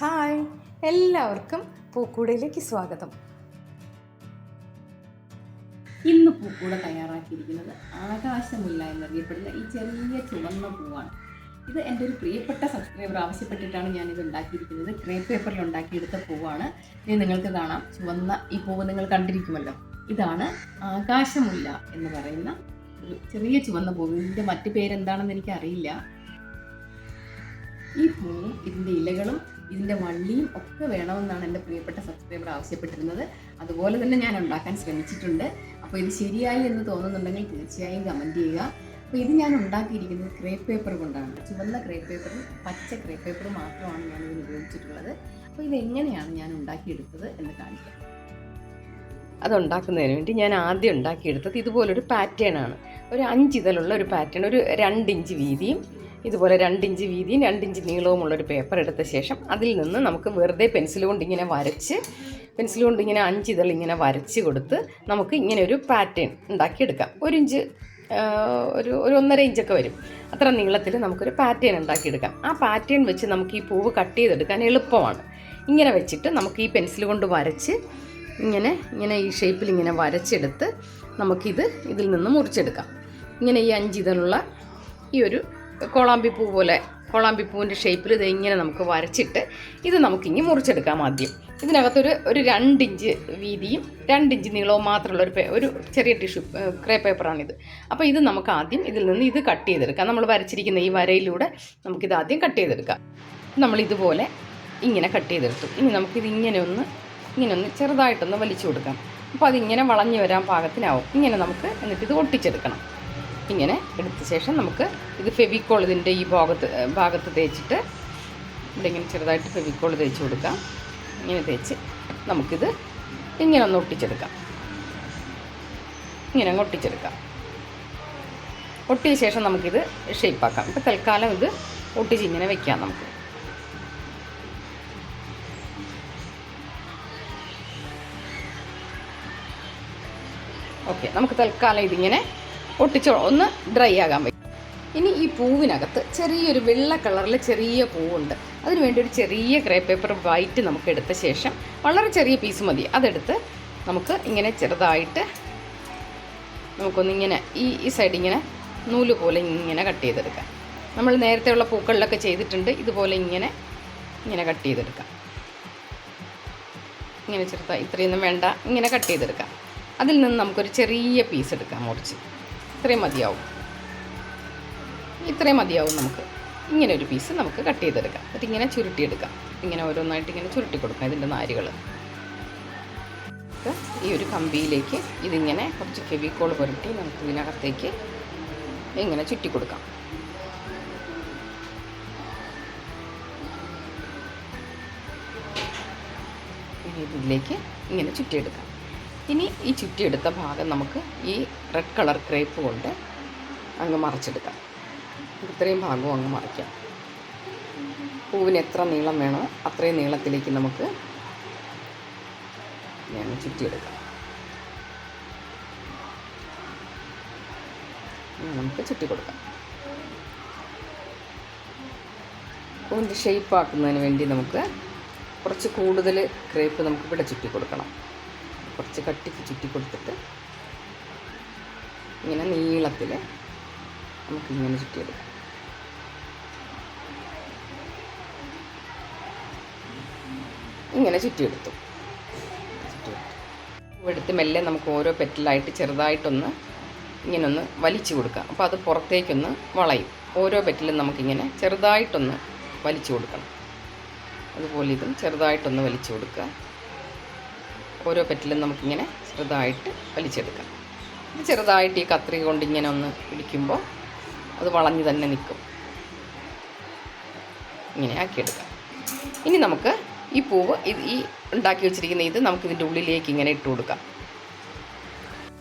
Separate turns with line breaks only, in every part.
Hi, എല്ലാവർക്കും പൂക്കൂടയിലേക്ക് സ്വാഗതം.
ഇന്ന് പൂക്കൂട തയ്യാറാക്കിയിരിക്കുന്നത് ആകാശമുല്ല എന്നറിയപ്പെടുന്ന ഈ ചെറിയ ചുവന്ന പൂവാണ്. ഇത് എൻ്റെ ഒരു പ്രിയപ്പെട്ട സബ്സ്ക്രൈബർ ആവശ്യപ്പെട്ടിട്ടാണ് ഞാനിത് ഉണ്ടാക്കിയിരിക്കുന്നത്. ക്രേപ്പ് പേപ്പറിൽ ഉണ്ടാക്കിയെടുത്ത പൂവാണ്. ഇനി നിങ്ങൾക്ക് കാണാം, ചുവന്ന ഈ പൂവ് നിങ്ങൾ കണ്ടിരിക്കുമല്ലോ. ഇതാണ് ആകാശമുല്ല എന്ന് പറയുന്ന ഒരു ചെറിയ ചുവന്ന പൂവ്. ഇതിൻ്റെ മറ്റു പേരെന്താണെന്ന് എനിക്കറിയില്ല. ഈ പൂവും ഇതിൻ്റെ ഇലകളും ഇതിൻ്റെ വള്ളിയും ഒക്കെ വേണമെന്നാണ് എൻ്റെ പ്രിയപ്പെട്ട സബ്സ്ക്രൈബർ ആവശ്യപ്പെട്ടിരുന്നത്. അതുപോലെ തന്നെ ഞാൻ ഉണ്ടാക്കാൻ ശ്രമിച്ചിട്ടുണ്ട്. അപ്പോൾ ഇത് ശരിയായി എന്ന് തോന്നുന്നുണ്ടെങ്കിൽ തീർച്ചയായും കമൻറ്റ് ചെയ്യുക. അപ്പോൾ ഇത് ഞാൻ ഉണ്ടാക്കിയിരിക്കുന്നത് ക്രേപ്പ് പേപ്പർ കൊണ്ടാണ്. ചുവന്ന ക്രേപ്പ് പേപ്പറും പച്ച ക്രേപ്പ് പേപ്പറും മാത്രമാണ് ഞാനിതിന് ഉപയോഗിച്ചിട്ടുള്ളത്. അപ്പോൾ ഇതെങ്ങനെയാണ് ഞാൻ ഉണ്ടാക്കിയെടുത്തത് എന്ന് കാണിക്കാം.
അതുണ്ടാക്കുന്നതിന് വേണ്ടി ഞാൻ ആദ്യം ഉണ്ടാക്കിയെടുത്തത് ഇതുപോലൊരു പാറ്റേൺ ആണ്. ഒരു 5 ഇതളുള്ള ഒരു പാറ്റേൺ, ഒരു 2 ഇഞ്ച് വീതിയും ഇതുപോലെ 2 ഇഞ്ച് വീതിയും 2 ഇഞ്ച് നീളവുമുള്ളൊരു പേപ്പർ എടുത്ത ശേഷം അതിൽ നിന്ന് നമുക്ക് വെറുതെ പെൻസിൽ കൊണ്ട് ഇങ്ങനെ 5 ഇതൾ ഇങ്ങനെ വരച്ച് കൊടുത്ത് നമുക്ക് ഇങ്ങനെ ഒരു പാറ്റേൺ ഉണ്ടാക്കിയെടുക്കാം. 1 ഇഞ്ച് ഒരു 1.5 ഇഞ്ചൊക്കെ വരും. അത്ര നീളത്തിൽ നമുക്കൊരു പാറ്റേൺ ഉണ്ടാക്കിയെടുക്കാം. ആ പാറ്റേൺ വെച്ച് നമുക്ക് ഈ പൂവ് കട്ട് ചെയ്തെടുക്കാൻ എളുപ്പമാണ്. ഇങ്ങനെ വെച്ചിട്ട് നമുക്ക് ഈ പെൻസിൽ കൊണ്ട് വരച്ച് ഇങ്ങനെ ഈ ഷേപ്പിൽ ഇങ്ങനെ വരച്ചെടുത്ത് ഇതിൽ നിന്ന് മുറിച്ചെടുക്കാം. ഇങ്ങനെ ഈ 5 ഇതളുള്ള ഈ ഒരു കോളാമ്പിപ്പൂവിൻ്റെ ഷേപ്പിൽ ഇത് ഇങ്ങനെ നമുക്ക് വരച്ചിട്ട് ഇത് നമുക്കിങ്ങനെ മുറിച്ചെടുക്കാം. ആദ്യം ഇതിനകത്തൊരു 2 ഇഞ്ച് വീതിയും 2 ഇഞ്ച് നീളവും മാത്രമുള്ള ഒരു ചെറിയ ക്രേപ്പ് പേപ്പറാണിത്. അപ്പോൾ ഇത് നമുക്ക് ആദ്യം ഇതിൽ നിന്ന് ഇത് കട്ട് ചെയ്തെടുക്കാം. നമ്മൾ വരച്ചിരിക്കുന്ന ഈ വരയിലൂടെ നമുക്കിത് ആദ്യം കട്ട് ചെയ്തെടുക്കാം. നമ്മളിതുപോലെ ഇങ്ങനെ കട്ട് ചെയ്തെടുത്തു. ഇനി നമുക്കിത് ഇങ്ങനെ ഒന്ന് ചെറുതായിട്ടൊന്ന് വലിച്ചു കൊടുക്കാം. അപ്പോൾ അതിങ്ങനെ വളഞ്ഞു വരാൻ പാകത്തിനാവും. ഇങ്ങനെ നമുക്ക് എന്നിട്ടിത് ഒട്ടിച്ചെടുക്കണം. ഇങ്ങനെ എടുത്ത ശേഷം നമുക്ക് ഇത് ഫെവിക്കോൾ ഇതിൻ്റെ ഈ ഭാഗത്ത് തേച്ചിട്ട് ഇവിടെ ഇങ്ങനെ ചെറുതായിട്ട് ഫെവിക്കോൾ തേച്ച് കൊടുക്കാം. ഇങ്ങനെ തേച്ച് നമുക്കിത് ഇങ്ങനെ ഒന്ന് ഒട്ടിച്ചെടുക്കാം. ഇങ്ങനെ അങ്ങ് ഒട്ടിച്ചെടുക്കാം. ഒട്ടിയ ശേഷം നമുക്കിത് ഷേപ്പാക്കാം. ഇപ്പോൾ തൽക്കാലം ഇത് ഒട്ടിച്ച് ഇങ്ങനെ വെക്കാം. നമുക്ക് ഓക്കെ, നമുക്ക് തൽക്കാലം ഇതിങ്ങനെ ഒട്ടിച്ച് ഒന്ന് ഡ്രൈ ആകാൻ പറ്റും. ഇനി ഈ പൂവിനകത്ത് ചെറിയൊരു വെള്ള കളറിൽ ചെറിയ പൂവുണ്ട്. അതിനുവേണ്ടി ഒരു ചെറിയ ക്രേപ്പ് പേപ്പർ വൈറ്റ് നമുക്ക് എടുത്ത ശേഷം വളരെ ചെറിയ പീസ് മതി. അതെടുത്ത് നമുക്ക് ഇങ്ങനെ ചെറുതായിട്ട് നമുക്കൊന്നിങ്ങനെ ഈ സൈഡ് ഇങ്ങനെ നൂല് പോലെ ഇങ്ങനെ കട്ട് ചെയ്തെടുക്കാം. നമ്മൾ നേരത്തെയുള്ള പൂക്കളിലൊക്കെ ചെയ്തിട്ടുണ്ട്. ഇതുപോലെ ഇങ്ങനെ കട്ട് ചെയ്തെടുക്കാം. ഇങ്ങനെ ചെറുതായി, ഇത്രയൊന്നും വേണ്ട, ഇങ്ങനെ കട്ട് ചെയ്തെടുക്കാം. അതിൽ നിന്ന് നമുക്കൊരു ചെറിയ പീസ് എടുക്കാം, മുറിച്ച്. ഇത്രയും മതിയാവും. നമുക്ക് ഇങ്ങനെ ഒരു പീസ് നമുക്ക് കട്ട് ചെയ്തെടുക്കാം. എന്നിട്ട് ഇങ്ങനെ ചുരുട്ടിയെടുക്കാം. ഇങ്ങനെ ഓരോന്നായിട്ട് ഇങ്ങനെ ചുരുട്ടി കൊടുക്കാം. ഇതിൻ്റെ നാരുകൾ ഈ ഒരു കമ്പിയിലേക്ക് ഇതിങ്ങനെ കുറച്ച് ഫെവിക്കോൾ പുരട്ടി നമുക്ക് ഇതിനകത്തേക്ക് ഇങ്ങനെ ചുറ്റി കൊടുക്കാം. ഇതിലേക്ക് ഇങ്ങനെ ചുറ്റിയെടുക്കാം. ഇനി ഈ ചുറ്റിയെടുത്ത ഭാഗം നമുക്ക് ഈ റെഡ് കളർ ക്രേപ്പ് കൊണ്ട് അങ്ങ് മറച്ചെടുക്കാം. ഇത്രയും ഭാഗവും അങ്ങ് മറിക്കാം. പൂവിന് എത്ര നീളം വേണോ അത്രയും നീളത്തിലേക്ക് നമുക്ക് ചുറ്റിയെടുക്കാം. നമുക്ക് ചുറ്റി കൊടുക്കാം. പൂവിൻ്റെ ഷേപ്പാക്കുന്നതിന് വേണ്ടി നമുക്ക് കുറച്ച് കൂടുതൽ ക്രേപ്പ് നമുക്ക് ഇവിടെ ചുറ്റി കൊടുക്കണം. കുറച്ച് കട്ടിക്ക് ചുറ്റി കൊടുത്തിട്ട് ഇങ്ങനെ നീളത്തിൽ നമുക്കിങ്ങനെ ചുറ്റിയെടുക്കാം. ഇങ്ങനെ ചുറ്റിയെടുത്തു. എടുത്ത് മെല്ലെ നമുക്ക് ഓരോ പെറ്റലായിട്ട് ചെറുതായിട്ടൊന്ന് ഇങ്ങനൊന്ന് വലിച്ചു കൊടുക്കാം. അപ്പോൾ അത് പുറത്തേക്കൊന്ന് വളയും. ഓരോ പെറ്റലും നമുക്കിങ്ങനെ ചെറുതായിട്ടൊന്ന് വലിച്ചു കൊടുക്കണം. അതുപോലെ ഇതും ചെറുതായിട്ടൊന്ന് വലിച്ചു കൊടുക്കുക. ഓരോ പെറ്റലും നമുക്കിങ്ങനെ ചെറുതായിട്ട് വലിച്ചെടുക്കാം. ഇത് ചെറുതായിട്ട് ഈ കത്രിക കൊണ്ട് ഇങ്ങനെ ഒന്ന് പിടിക്കുമ്പോൾ അത് വളഞ്ഞ് തന്നെ നിൽക്കും. ഇങ്ങനെ ആക്കിയെടുക്കാം. ഇനി നമുക്ക് ഈ പൂവ് ഈ ഉണ്ടാക്കി വെച്ചിരിക്കുന്ന ഇത് നമുക്കിതിൻ്റെ ഉള്ളിലേക്ക് ഇങ്ങനെ ഇട്ട് കൊടുക്കാം.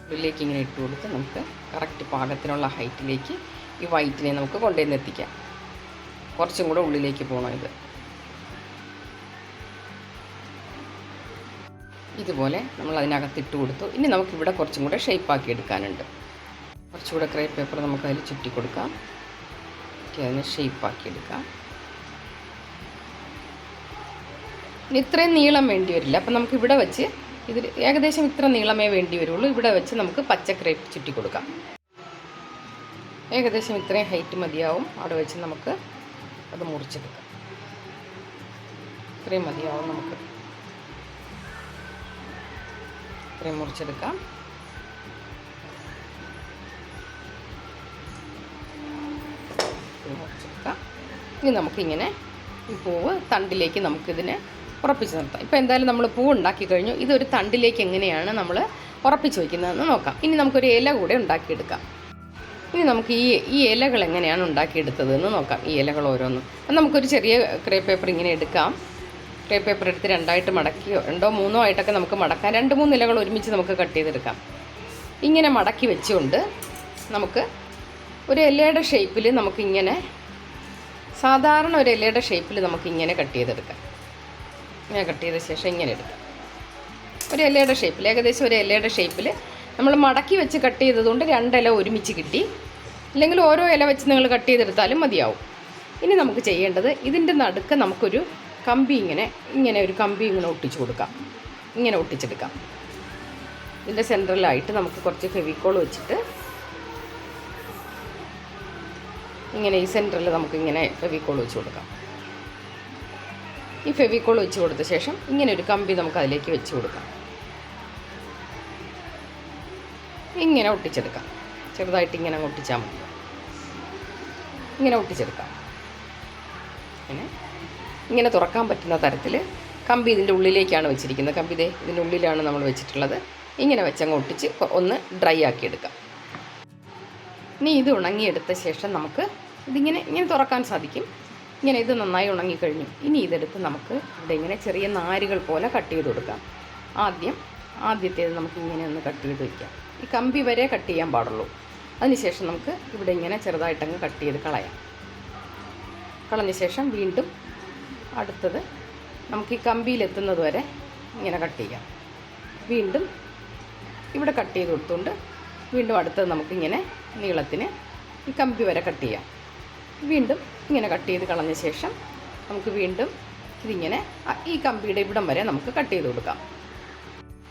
ഉള്ളിലേക്ക് ഇങ്ങനെ ഇട്ട് കൊടുത്ത് നമുക്ക് കറക്റ്റ് പാകത്തിനുള്ള ഹൈറ്റിലേക്ക് ഈ വൈറ്റിനെ നമുക്ക് കൊണ്ടുവന്ന് എത്തിക്കാം. കുറച്ചും കൂടെ ഉള്ളിലേക്ക് പോകണം. ഇതുപോലെ നമ്മൾ അതിനകത്ത് ഇട്ട് കൊടുത്തു. ഇനി നമുക്കിവിടെ കുറച്ചും കൂടെ ഷേപ്പാക്കി എടുക്കാനുണ്ട്. കുറച്ചുകൂടെ ക്രേപ്പ് പേപ്പർ നമുക്ക് അതിൽ ചുറ്റി കൊടുക്കാം. അതിനെ ഷേപ്പാക്കി എടുക്കാം. ഇനി ഇത്രയും നീളം വേണ്ടി വരില്ല. അപ്പം നമുക്ക് ഇവിടെ വെച്ച് ഇതിൽ ഏകദേശം ഇത്ര നീളമേ വേണ്ടി വരുള്ളൂ. ഇവിടെ വെച്ച് നമുക്ക് പച്ച ക്രേപ്പ് ചുറ്റി കൊടുക്കാം. ഏകദേശം ഇത്രയും ഹൈറ്റ് മതിയാവും. അവിടെ വെച്ച് നമുക്ക് അത് മുറിച്ചെടുക്കാം. ഇത്രയും മതിയാവും. നമുക്ക് ഇത്രയും മുറിച്ചെടുക്കാം. ഇനി നമുക്കിങ്ങനെ ഈ പൂവ് തണ്ടിലേക്ക് നമുക്കിതിനെ ഉറപ്പിച്ച് നിർത്താം. ഇപ്പോൾ എന്തായാലും നമ്മൾ പൂ ഉണ്ടാക്കി കഴിഞ്ഞു. ഇതൊരു തണ്ടിലേക്ക് എങ്ങനെയാണ് നമ്മൾ ഉറപ്പിച്ച് വയ്ക്കുന്നതെന്ന് നോക്കാം. ഇനി നമുക്കൊരു ഇല കൂടെ ഉണ്ടാക്കിയെടുക്കാം. ഇനി നമുക്ക് ഈ ഇലകൾ എങ്ങനെയാണ് ഉണ്ടാക്കിയെടുത്തതെന്ന് നോക്കാം. ഈ ഇലകൾ ഓരോന്നും അപ്പം നമുക്കൊരു ചെറിയ ക്രേപ്പ് പേപ്പർ ഇങ്ങനെ എടുക്കാം. ക്രേപ്പ് പേപ്പർ എടുത്ത് രണ്ടായിട്ട് മടക്കിയോ 2 or 3 ആയിട്ടൊക്കെ നമുക്ക് മടക്കാം. 2-3 ഇലകൾ ഒരുമിച്ച് നമുക്ക് കട്ട് ചെയ്തെടുക്കാം. ഇങ്ങനെ മടക്കി വെച്ചുകൊണ്ട് നമുക്ക് ഒരു ഇലയുടെ ഷേപ്പിൽ നമുക്കിങ്ങനെ സാധാരണ ഒരു ഇലയുടെ ഷേപ്പിൽ നമുക്കിങ്ങനെ കട്ട് ചെയ്തെടുക്കാം. ഇങ്ങനെ കട്ട് ചെയ്ത ശേഷം ഇങ്ങനെ എടുക്കാം. ഒരു ഇലയുടെ ഷേപ്പിൽ, ഏകദേശം ഒരു ഇലയുടെ ഷേപ്പിൽ നമ്മൾ മടക്കി വെച്ച് കട്ട് ചെയ്തതുകൊണ്ട് 2 ഇല ഒരുമിച്ച് കിട്ടി. അല്ലെങ്കിൽ ഓരോ ഇല വെച്ച് നിങ്ങൾ കട്ട് ചെയ്തെടുത്താലും മതിയാവും. ഇനി നമുക്ക് ചെയ്യേണ്ടത് ഇതിൻ്റെ നടുക്ക് നമുക്കൊരു കമ്പി ഇങ്ങനെ ഒരു കമ്പി ഇങ്ങനെ ഒട്ടിച്ചു കൊടുക്കാം. ഇങ്ങനെ ഒട്ടിച്ചെടുക്കാം. ഇതിൻ്റെ സെൻറ്ററിലായിട്ട് നമുക്ക് കുറച്ച് ഫെവിക്കോൾ വെച്ചിട്ട് ഇങ്ങനെ ഈ സെൻറ്ററിൽ നമുക്കിങ്ങനെ ഫെവിക്കോൾ വെച്ച് കൊടുക്കാം. ഈ ഫെവിക്കോൾ വെച്ച് കൊടുത്ത ശേഷം ഇങ്ങനെ ഒരു കമ്പി നമുക്ക് അതിലേക്ക് വെച്ച് കൊടുക്കാം. ഇങ്ങനെ ഒട്ടിച്ചെടുക്കാം. ചെറുതായിട്ട് ഇങ്ങനെ ഒട്ടിച്ചാൽ മതി. ഇങ്ങനെ ഒട്ടിച്ചെടുക്കാം. ഇങ്ങനെ തുറക്കാൻ പറ്റുന്ന തരത്തിൽ കമ്പി ഇതിൻ്റെ ഉള്ളിലേക്കാണ് വെച്ചിരിക്കുന്നത്. കമ്പി ഇതിൻ്റെ ഉള്ളിലാണ് നമ്മൾ വെച്ചിട്ടുള്ളത്. ഇങ്ങനെ വെച്ചങ്ങ് ഒട്ടിച്ച് ഒന്ന് ഡ്രൈ ആക്കിയെടുക്കാം. ഇനി ഇത് ഉണങ്ങിയെടുത്ത ശേഷം നമുക്ക് ഇങ്ങനെ തുറക്കാൻ സാധിക്കും. ഇങ്ങനെ ഇത് നന്നായി ഉണങ്ങിക്കഴിഞ്ഞു. ഇനി ഇതെടുത്ത് നമുക്ക് ഇവിടെ ഇങ്ങനെ ചെറിയ നാരുകൾ പോലെ കട്ട് ചെയ്ത് കൊടുക്കാം. ആദ്യത്തേത് നമുക്ക് ഇങ്ങനെ ഒന്ന് കട്ട് ചെയ്ത് വയ്ക്കാം. ഈ കമ്പി വരെ കട്ട് ചെയ്യാൻ പാടുള്ളൂ. അതിനുശേഷം നമുക്ക് ഇവിടെ ഇങ്ങനെ ചെറുതായിട്ടങ്ങ് കട്ട് ചെയ്ത് കളയാം. കളഞ്ഞ ശേഷം വീണ്ടും അടുത്തത് നമുക്ക് ഈ കമ്പിയിലെത്തുന്നത് വരെ ഇങ്ങനെ കട്ട് ചെയ്യാം. വീണ്ടും ഇവിടെ കട്ട് ചെയ്ത് കൊടുത്തുകൊണ്ട് വീണ്ടും അടുത്തത് നമുക്കിങ്ങനെ നീളത്തിന് ഈ കമ്പി വരെ കട്ട് ചെയ്യാം. വീണ്ടും ഇങ്ങനെ കട്ട് ചെയ്ത് കളഞ്ഞ ശേഷം നമുക്ക് വീണ്ടും ഇതിങ്ങനെ ഈ കമ്പിയുടെ ഇവിടം വരെ നമുക്ക് കട്ട് ചെയ്ത് കൊടുക്കാം.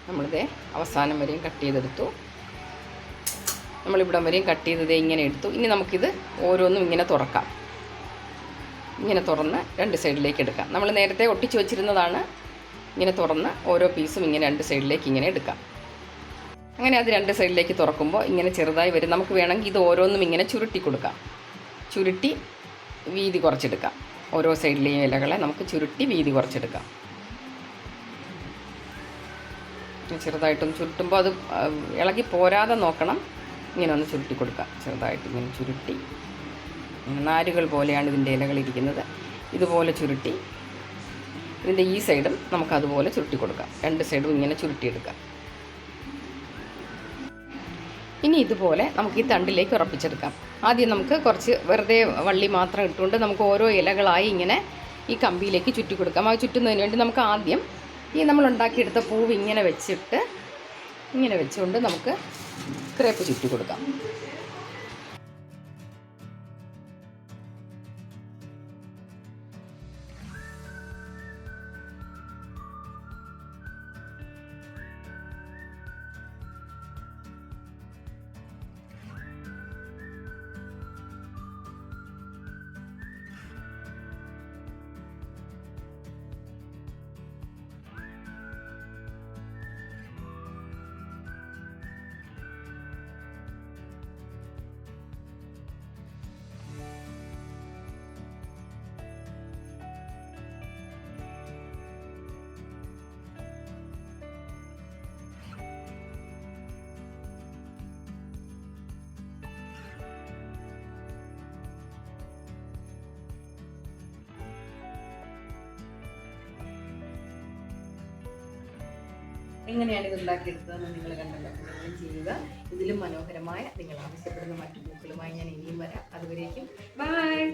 നമ്മളിതേ അവസാനം വരെയും കട്ട് ചെയ്തെടുത്തു. നമ്മളിവിടം വരെയും കട്ട് ചെയ്തതേ ഇങ്ങനെ എടുത്തു. ഇനി നമുക്കിത് ഓരോന്നും ഇങ്ങനെ തുറക്കാം. ഇങ്ങനെ തുറന്ന് 2 സൈഡിലേക്ക് എടുക്കാം. നമ്മൾ നേരത്തെ ഒട്ടിച്ച് വെച്ചിരുന്നതാണ്. ഇങ്ങനെ തുറന്ന് ഓരോ പീസും ഇങ്ങനെ 2 സൈഡിലേക്ക് ഇങ്ങനെ എടുക്കാം. അങ്ങനെ അത് 2 സൈഡിലേക്ക് തുറക്കുമ്പോൾ ഇങ്ങനെ ചെറുതായി വരും. നമുക്ക് വേണമെങ്കിൽ ഇത് ഓരോന്നും ഇങ്ങനെ ചുരുട്ടി കൊടുക്കാം. ചുരുട്ടി വീതി കുറച്ചെടുക്കാം. ഓരോ സൈഡിലെയും ഇലകളെ നമുക്ക് ചുരുട്ടി വീതി കുറച്ചെടുക്കാം. ചെറുതായിട്ടൊന്ന് ചുരുട്ടുമ്പോൾ അത് ഇളകി പോരാതെ നോക്കണം. ഇങ്ങനെ ഒന്ന് ചുരുട്ടി കൊടുക്കാം. ചെറുതായിട്ട് ഇങ്ങനെ ചുരുട്ടി, നാരുകൾ പോലെയാണ് ഇതിൻ്റെ ഇലകളിരിക്കുന്നത്. ഇതുപോലെ ചുരുട്ടി ഇതിൻ്റെ ഈ സൈഡും നമുക്കതുപോലെ ചുരുട്ടി കൊടുക്കാം. 2 സൈഡും ഇങ്ങനെ ചുരുട്ടിയെടുക്കാം. ഇനി ഇതുപോലെ നമുക്ക് ഈ തണ്ടിലേക്ക് ഉറപ്പിച്ചെടുക്കാം. ആദ്യം നമുക്ക് കുറച്ച് വെറുതെ വള്ളി മാത്രം ഇട്ടുകൊണ്ട് നമുക്ക് ഓരോ ഇലകളായി ഇങ്ങനെ ഈ കമ്പിയിലേക്ക് ചുറ്റി കൊടുക്കാം. അത് ചുറ്റുന്നതിന് വേണ്ടി നമുക്ക് ആദ്യം ഈ നമ്മൾ ഉണ്ടാക്കിയെടുത്ത പൂവ് ഇങ്ങനെ വെച്ചുകൊണ്ട് നമുക്ക് ക്രേപ്പ് ചുറ്റി കൊടുക്കാം. എങ്ങനെയാണ് ഇത് ഉണ്ടാക്കിയെടുത്തതെന്ന് നിങ്ങൾ കണ്ടല്ലോ. നിങ്ങളും ചെയ്യുക. ഇതിലും മനോഹരമായ നിങ്ങൾ ആവശ്യപ്പെടുന്ന മറ്റു പൂക്കളുമായി ഞാൻ ഇനിയും വരാം. അതുവരേക്കും ബൈ.